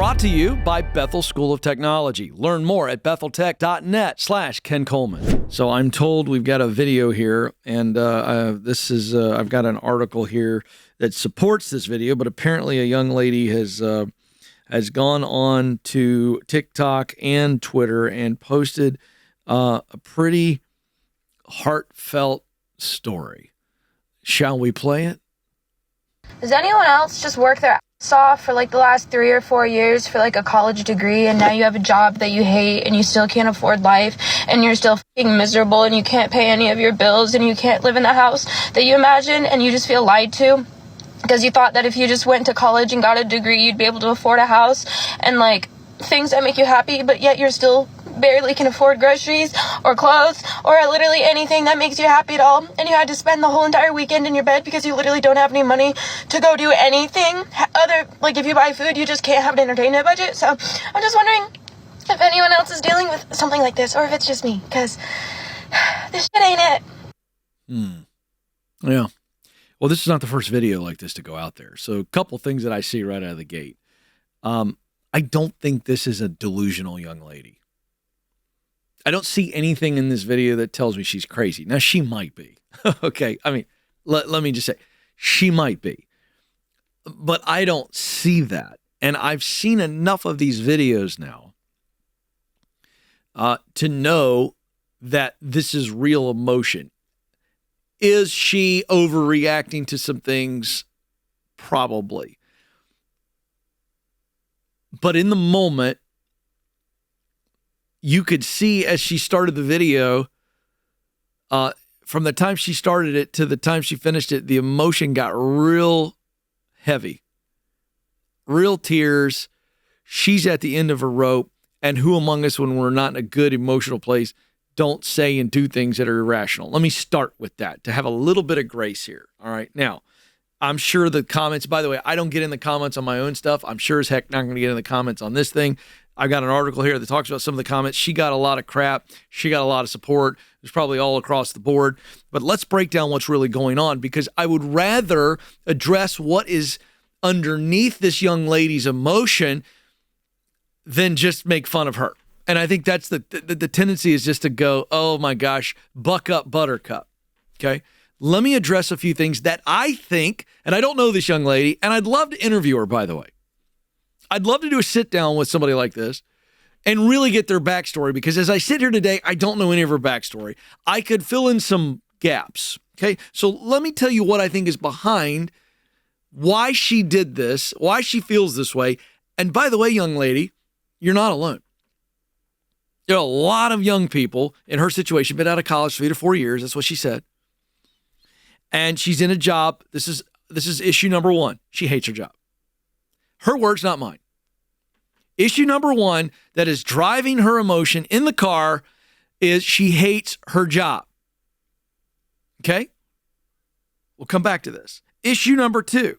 brought to you by Bethel School of Technology. Learn more at betheltech.net/Ken Coleman. So I'm told we've got a video here, and I've got an article here that supports this video, but apparently a young lady has gone on to TikTok and Twitter and posted a pretty heartfelt story. Shall we play it? Does anyone else just work their ass off for like the last 3 or 4 years for like a college degree, and now you have a job that you hate and you still can't afford life and you're still fucking miserable and you can't pay any of your bills and you can't live in the house that you imagine, and you just feel lied to because you thought that if you just went to college and got a degree you'd be able to afford a house and like things that make you happy, but yet you're still barely can afford groceries or clothes or literally anything that makes you happy at all, and you had to spend the whole entire weekend in your bed because you literally don't have any money to go do anything other, like if you buy food you just can't have an entertainment budget. So I'm just wondering if anyone else is dealing with something like this or if it's just me, because this shit ain't it. Yeah. Well, this is not the first video like this to go out there. So a couple things that I see right out of the gate. I don't think this is a delusional young lady. I don't see anything in this video that tells me she's crazy. Now, she might be. Okay. I mean, let me just say, she might be. But I don't see that. And I've seen enough of these videos now to know that this is real emotion. Is she overreacting to some things? Probably. But in the moment, you could see as she started the video, from the time she started it to the time she finished it, the emotion got real heavy. Real tears. She's at the end of her rope. And who among us, when we're not in a good emotional place, don't say and do things that are irrational? Let me start with that to have a little bit of grace here. All right. Now, I'm sure the comments, by the way, I don't get in the comments on my own stuff. I'm sure as heck not going to get in the comments on this thing. I've got an article here that talks about some of the comments. She got a lot of crap. She got a lot of support. It's probably all across the board. But let's break down what's really going on, because I would rather address what is underneath this young lady's emotion than just make fun of her. And I think that's the tendency is just to go, oh my gosh, buck up, buttercup. Okay. Let me address a few things that I think, and I don't know this young lady, and I'd love to interview her, by the way. I'd love to do a sit down with somebody like this and really get their backstory, because as I sit here today, I don't know any of her backstory. I could fill in some gaps. Okay. So let me tell you what I think is behind why she did this, why she feels this way. And by the way, young lady, you're not alone. There are a lot of young people in her situation, been out of college 3 to 4 years. That's what she said. And she's in a job. This is issue number one. She hates her job. Her words, not mine. Issue number one that is driving her emotion in the car is she hates her job. Okay? We'll come back to this. Issue number two.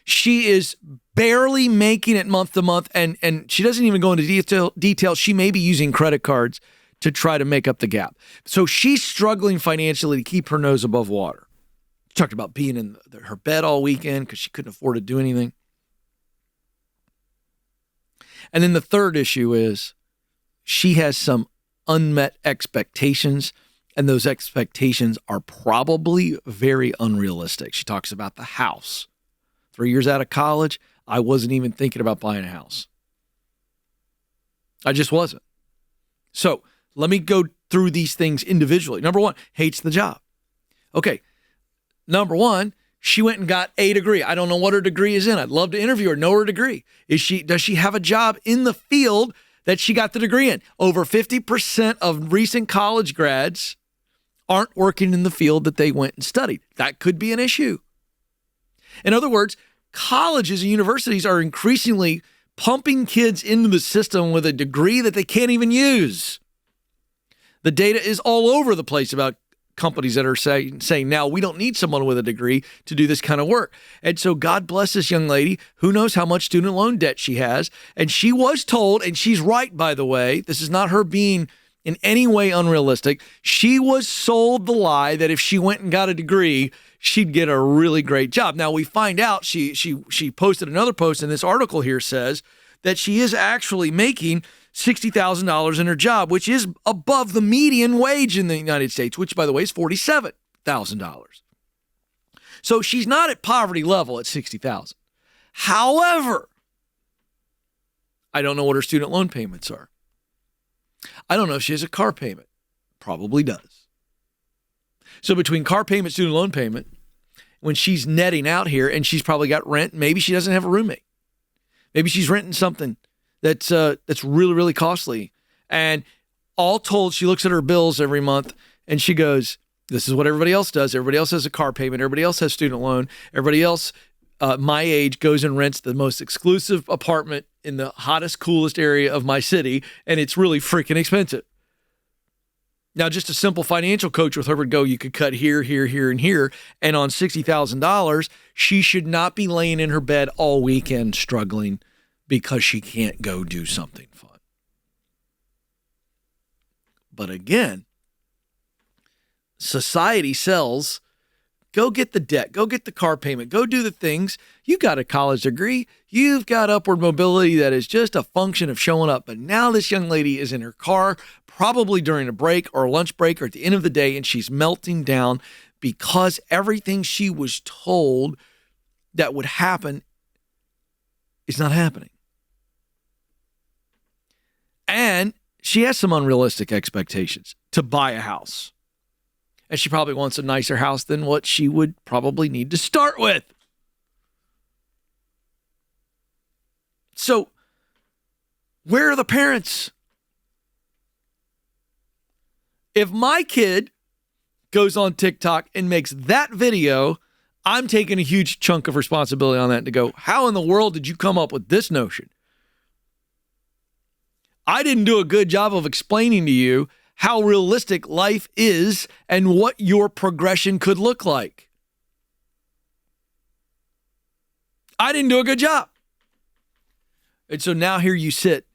She is barely making it month to month, and she doesn't even go into detail. She may be using credit cards to try to make up the gap. So she's struggling financially to keep her nose above water. She talked about being in her bed all weekend because she couldn't afford to do anything. And then the third issue is she has some unmet expectations, and those expectations are probably very unrealistic. She talks about the house. 3 years out of college, I wasn't even thinking about buying a house. I just wasn't. So let me go through these things individually. Number one, hates the job. Okay. Number one, she went and got a degree. I don't know what her degree is in. I'd love to interview her, know her degree. Does she have a job in the field that she got the degree in? Over 50% of recent college grads aren't working in the field that they went and studied. That could be an issue. In other words, colleges and universities are increasingly pumping kids into the system with a degree that they can't even use. The data is all over the place about companies that are saying now we don't need someone with a degree to do this kind of work. And so God bless this young lady. Who knows how much student loan debt she has. And she was told, and she's right, by the way, this is not her being in any way unrealistic. She was sold the lie that if she went and got a degree, she'd get a really great job. Now we find out she posted another post, and this article here says that she is actually making $60,000 in her job, which is above the median wage in the United States, which, by the way, is $47,000. So she's not at poverty level at $60,000. However, I don't know what her student loan payments are. I don't know if she has a car payment. Probably does. So between car payment, student loan payment, when she's netting out here, and she's probably got rent, maybe she doesn't have a roommate. Maybe she's renting something that's really, really costly. And all told, she looks at her bills every month and she goes, this is what everybody else does. Everybody else has a car payment. Everybody else has student loan. Everybody else my age goes and rents the most exclusive apartment in the hottest, coolest area of my city, and it's really freaking expensive. Now, just a simple financial coach with her would go, you could cut here, here, here, and here, and on $60,000, she should not be laying in her bed all weekend struggling because she can't go do something fun. But again, society sells, go get the debt, go get the car payment, go do the things. You got a college degree. You've got upward mobility that is just a function of showing up. But now this young lady is in her car, probably during a break or a lunch break or at the end of the day, and she's melting down because everything she was told that would happen is not happening. And she has some unrealistic expectations to buy a house. And she probably wants a nicer house than what she would probably need to start with. So, where are the parents? If my kid goes on TikTok and makes that video, I'm taking a huge chunk of responsibility on that to go, how in the world did you come up with this notion? I didn't do a good job of explaining to you how realistic life is and what your progression could look like. I didn't do a good job. And so now here you sit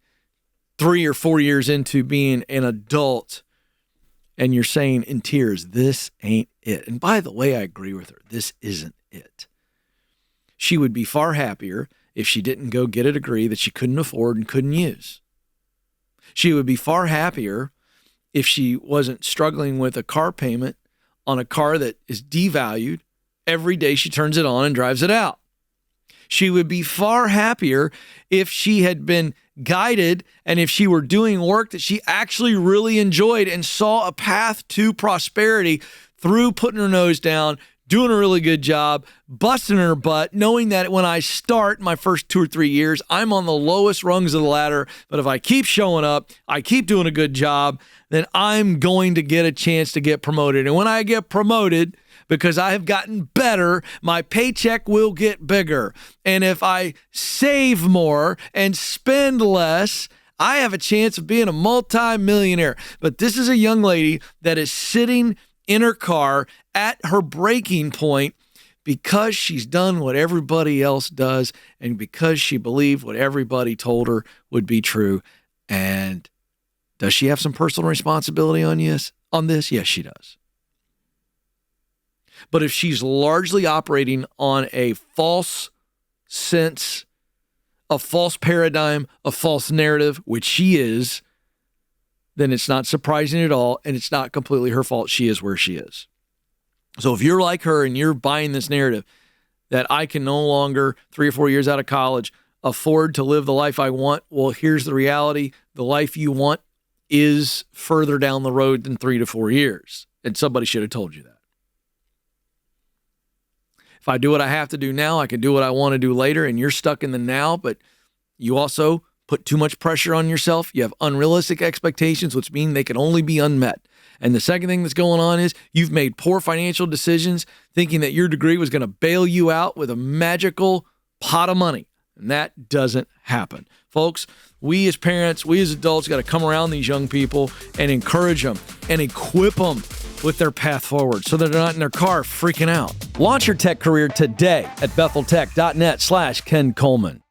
3 or 4 years into being an adult and you're saying in tears, this ain't it. And by the way, I agree with her. This isn't it. She would be far happier if she didn't go get a degree that she couldn't afford and couldn't use. She would be far happier if she wasn't struggling with a car payment on a car that is devalued every day she turns it on and drives it out. She would be far happier if she had been guided and if she were doing work that she actually really enjoyed and saw a path to prosperity through putting her nose down, doing a really good job, busting her butt, knowing that when I start my first 2 or 3 years, I'm on the lowest rungs of the ladder. But if I keep showing up, I keep doing a good job, then I'm going to get a chance to get promoted. And when I get promoted, because I have gotten better, my paycheck will get bigger. And if I save more and spend less, I have a chance of being a multi-millionaire. But this is a young lady that is sitting in her car at her breaking point because she's done what everybody else does and because she believed what everybody told her would be true. And does she have some personal responsibility on this? Yes, she does. But if she's largely operating on a false sense, a false paradigm, a false narrative, which she is, then it's not surprising at all, and it's not completely her fault she is where she is. So if you're like her and you're buying this narrative that I can no longer, 3 or 4 years out of college, afford to live the life I want, well, here's the reality. The life you want is further down the road than 3 to 4 years, and somebody should have told you that. If I do what I have to do now, I can do what I want to do later, and you're stuck in the now, but you also put too much pressure on yourself. You have unrealistic expectations, which mean they can only be unmet. And the second thing that's going on is you've made poor financial decisions thinking that your degree was going to bail you out with a magical pot of money. And that doesn't happen. Folks, we as parents, we as adults got to come around these young people and encourage them and equip them with their path forward so that they're not in their car freaking out. Launch your tech career today at betheltech.net/Ken Coleman.